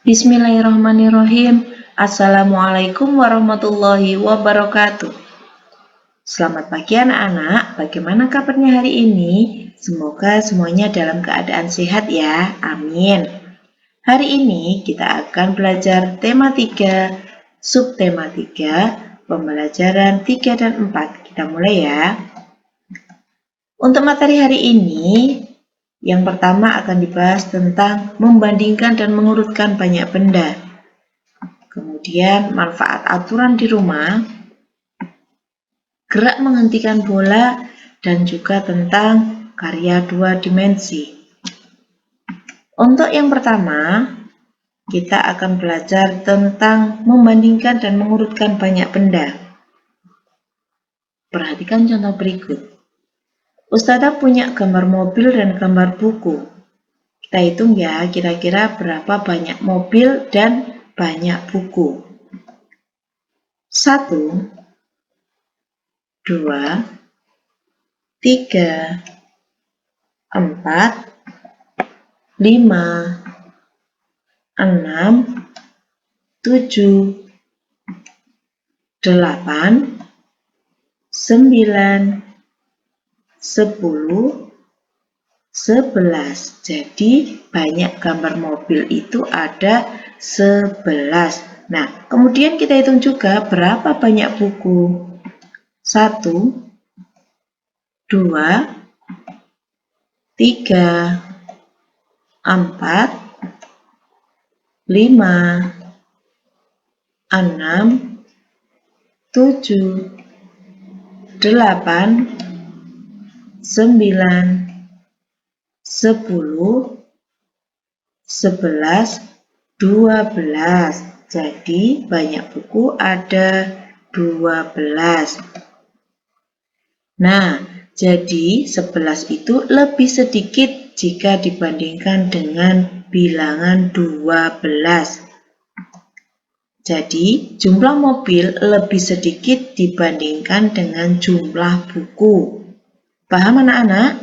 Bismillahirrahmanirrahim. Assalamualaikum warahmatullahi wabarakatuh. Selamat pagi anak-anak, bagaimana kabarnya hari ini? Semoga semuanya dalam keadaan sehat ya, amin. Hari ini kita akan belajar tema 3, subtema 3, pembelajaran 3 dan 4. Kita mulai ya. Untuk materi hari ini, yang pertama akan dibahas tentang membandingkan dan mengurutkan banyak benda. Kemudian manfaat aturan di rumah, gerak menghentikan bola, dan juga tentang karya 2 dimensi. Untuk yang pertama, kita akan belajar tentang membandingkan dan mengurutkan banyak benda. Perhatikan contoh berikut. Ustadzah punya gambar mobil dan gambar buku. Kita hitung ya, kira-kira berapa banyak mobil dan banyak buku. 1, 2, 3, 4, 5, 6, 7, 8, 9, 10, 11. Jadi banyak gambar mobil itu ada 11. Nah, kemudian kita hitung juga berapa banyak buku. 1, 2, 3, 4, 5, 6, 7, 8, 9, 10, 11, 12. Jadi banyak buku ada 12. Nah, jadi 11 itu lebih sedikit jika dibandingkan dengan bilangan 12. Jadi jumlah mobil lebih sedikit dibandingkan dengan jumlah buku. Paham anak-anak?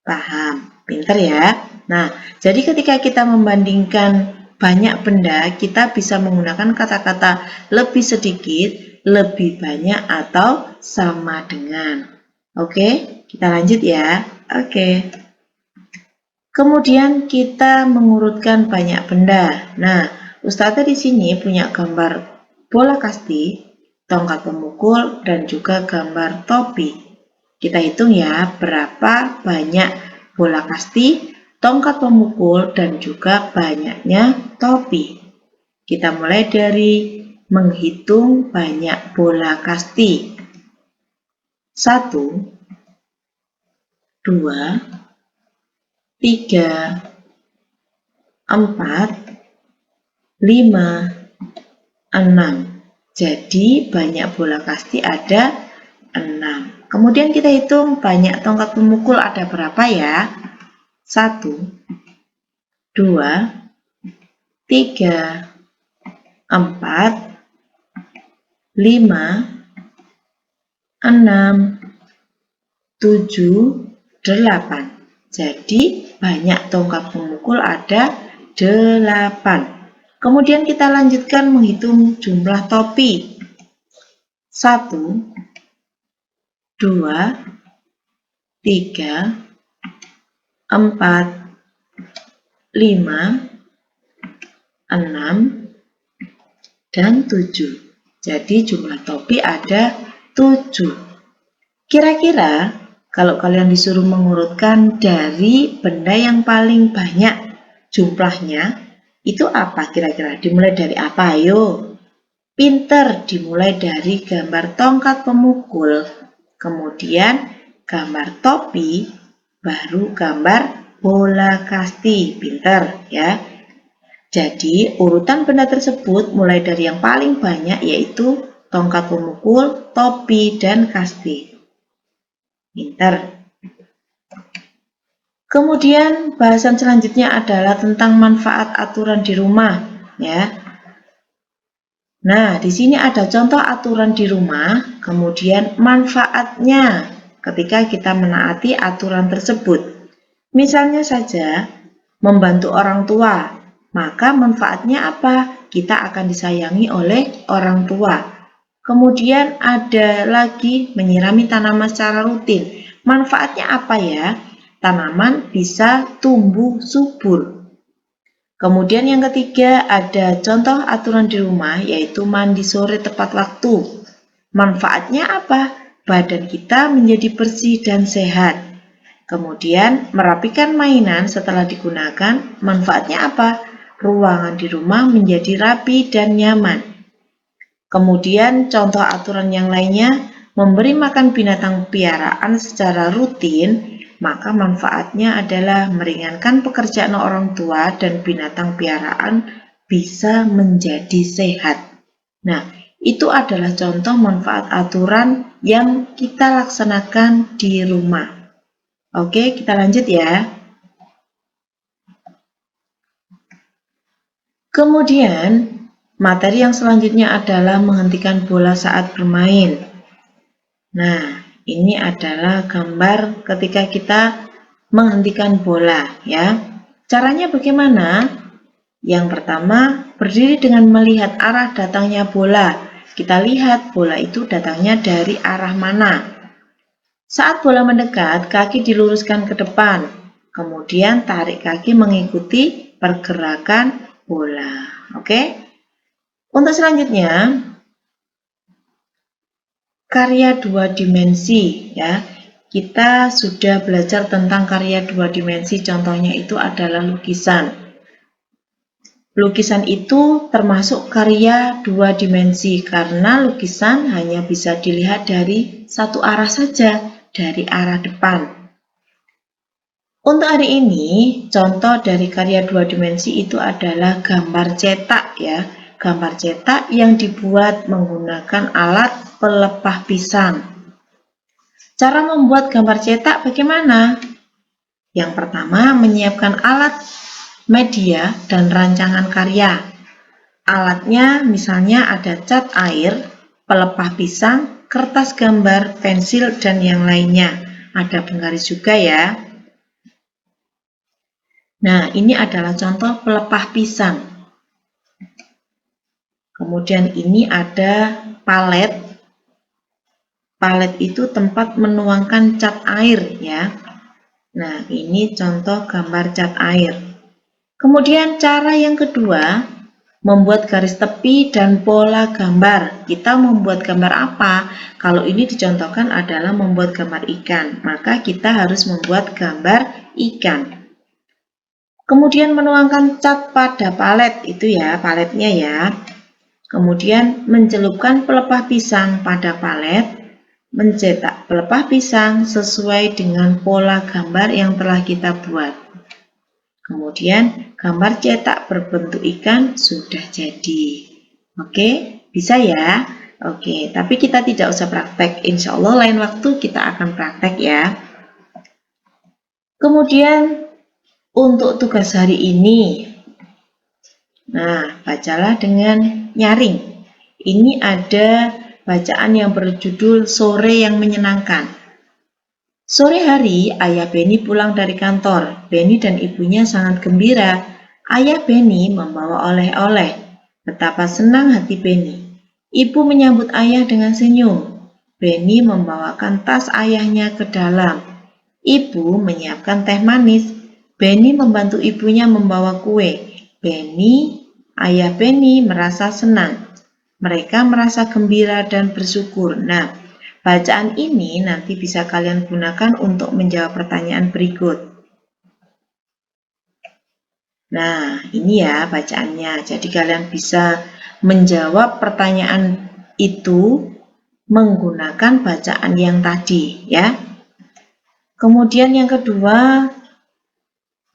Paham, pinter ya. Nah, jadi ketika kita membandingkan banyak benda, kita bisa menggunakan kata-kata lebih sedikit, lebih banyak, atau sama dengan. Oke, kita lanjut ya. Oke. Kemudian kita mengurutkan banyak benda. Nah, Ustazah di sini punya gambar bola kasti, tongkat pemukul, dan juga gambar topi. Kita hitung ya, berapa banyak bola kasti, tongkat pemukul, dan juga banyaknya topi. Kita mulai dari menghitung banyak bola kasti. 1, 2, 3, 4, 5, 6. Jadi banyak bola kasti ada 6. Kemudian kita hitung banyak tongkat pemukul ada berapa ya? 1, 2, 3, 4, 5, 6, 7, 8. Jadi banyak tongkat pemukul ada 8. Kemudian kita lanjutkan menghitung jumlah topi. 1, 2, 3, 4, 5, 6, dan 7. Jadi jumlah topi ada 7. Kira-kira kalau kalian disuruh mengurutkan dari benda yang paling banyak jumlahnya, itu apa kira-kira? Dimulai dari apa? Ayo. Pinter, dimulai dari gambar tongkat pemukul, kemudian gambar topi, baru gambar bola kasti. Pinter ya. Jadi urutan benda tersebut mulai dari yang paling banyak yaitu tongkat pemukul, topi, dan kasti. Pinter. Kemudian bahasan selanjutnya adalah tentang manfaat aturan di rumah ya. Nah, di sini ada contoh aturan di rumah, kemudian manfaatnya ketika kita menaati aturan tersebut. Misalnya saja, membantu orang tua, maka manfaatnya apa? Kita akan disayangi oleh orang tua. Kemudian ada lagi menyirami tanaman secara rutin. Manfaatnya apa ya? Tanaman bisa tumbuh subur. Kemudian yang ketiga ada contoh aturan di rumah yaitu mandi sore tepat waktu. Manfaatnya apa? Badan kita menjadi bersih dan sehat. Kemudian merapikan mainan setelah digunakan, manfaatnya apa? Ruangan di rumah menjadi rapi dan nyaman. Kemudian contoh aturan yang lainnya, memberi makan binatang piaraan secara rutin, maka manfaatnya adalah meringankan pekerjaan orang tua dan binatang piaraan bisa menjadi sehat. Nah, itu adalah contoh manfaat aturan yang kita laksanakan di rumah. Oke, kita lanjut ya. Kemudian, materi yang selanjutnya adalah menghentikan bola saat bermain. Nah, ini adalah gambar ketika kita menghentikan bola ya. Caranya bagaimana? Yang pertama, berdiri dengan melihat arah datangnya bola. Kita lihat bola itu datangnya dari arah mana. Saat bola mendekat, kaki diluruskan ke depan. Kemudian tarik kaki mengikuti pergerakan bola. Oke? Untuk selanjutnya, karya dua dimensi ya. Kita sudah belajar tentang karya dua dimensi, contohnya itu adalah lukisan. Lukisan itu termasuk karya dua dimensi karena lukisan hanya bisa dilihat dari satu arah saja, dari arah depan. Untuk hari ini, contoh dari karya dua dimensi itu adalah gambar cetak ya. Gambar cetak yang dibuat menggunakan alat pelepah pisang. Cara membuat gambar cetak bagaimana? Yang pertama, menyiapkan alat, media, dan rancangan karya. Alatnya misalnya ada cat air, pelepah pisang, kertas gambar, pensil, dan yang lainnya. Ada penggaris juga ya. Nah, ini adalah contoh pelepah pisang. Kemudian ini ada palet. Palet itu tempat menuangkan cat air ya. Nah, ini contoh gambar cat air. Kemudian cara yang kedua, membuat garis tepi dan pola gambar. Kita membuat gambar apa? Kalau ini dicontohkan adalah membuat gambar ikan, maka kita harus membuat gambar ikan. Kemudian menuangkan cat pada palet, itu ya paletnya ya. Kemudian mencelupkan pelepah pisang pada palet, mencetak pelepah pisang sesuai dengan pola gambar yang telah kita buat. Kemudian gambar cetak berbentuk ikan sudah jadi. Oke, bisa ya? Oke, tapi kita tidak usah praktek. Insya Allah lain waktu kita akan praktek ya. Kemudian untuk tugas hari ini, nah bacalah dengan nyaring. Ini ada bacaan yang berjudul Sore yang Menyenangkan. Sore hari, ayah Beni pulang dari kantor. Beni dan ibunya sangat gembira. Ayah Beni membawa oleh-oleh. Betapa senang hati Beni. Ibu menyambut ayah dengan senyum. Beni membawakan tas ayahnya ke dalam. Ibu menyiapkan teh manis. Beni membantu ibunya membawa kue. Ayah Beni merasa senang. Mereka merasa gembira dan bersyukur. Nah, bacaan ini nanti bisa kalian gunakan untuk menjawab pertanyaan berikut. Nah, ini ya bacaannya. Jadi kalian bisa menjawab pertanyaan itu menggunakan bacaan yang tadi ya. Kemudian yang kedua,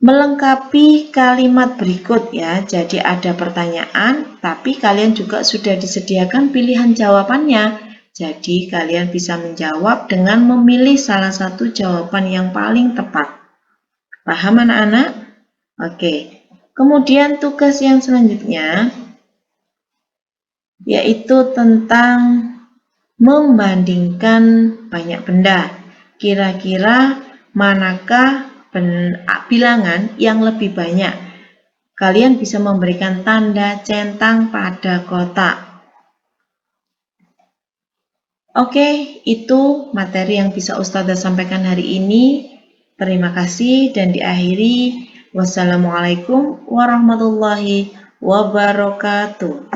melengkapi kalimat berikut ya. Jadi ada pertanyaan, tapi kalian juga sudah disediakan pilihan jawabannya. Jadi kalian bisa menjawab dengan memilih salah satu jawaban yang paling tepat. Paham anak-anak? Oke. Kemudian tugas yang selanjutnya yaitu tentang membandingkan banyak benda. Kira-kira manakah bilangan yang lebih banyak? kalian bisa memberikan tanda centang pada kotak. Oke, itu materi yang bisa Ustazah sampaikan hari ini. Terima kasih dan diakhiri. Wassalamualaikum warahmatullahi wabarakatuh.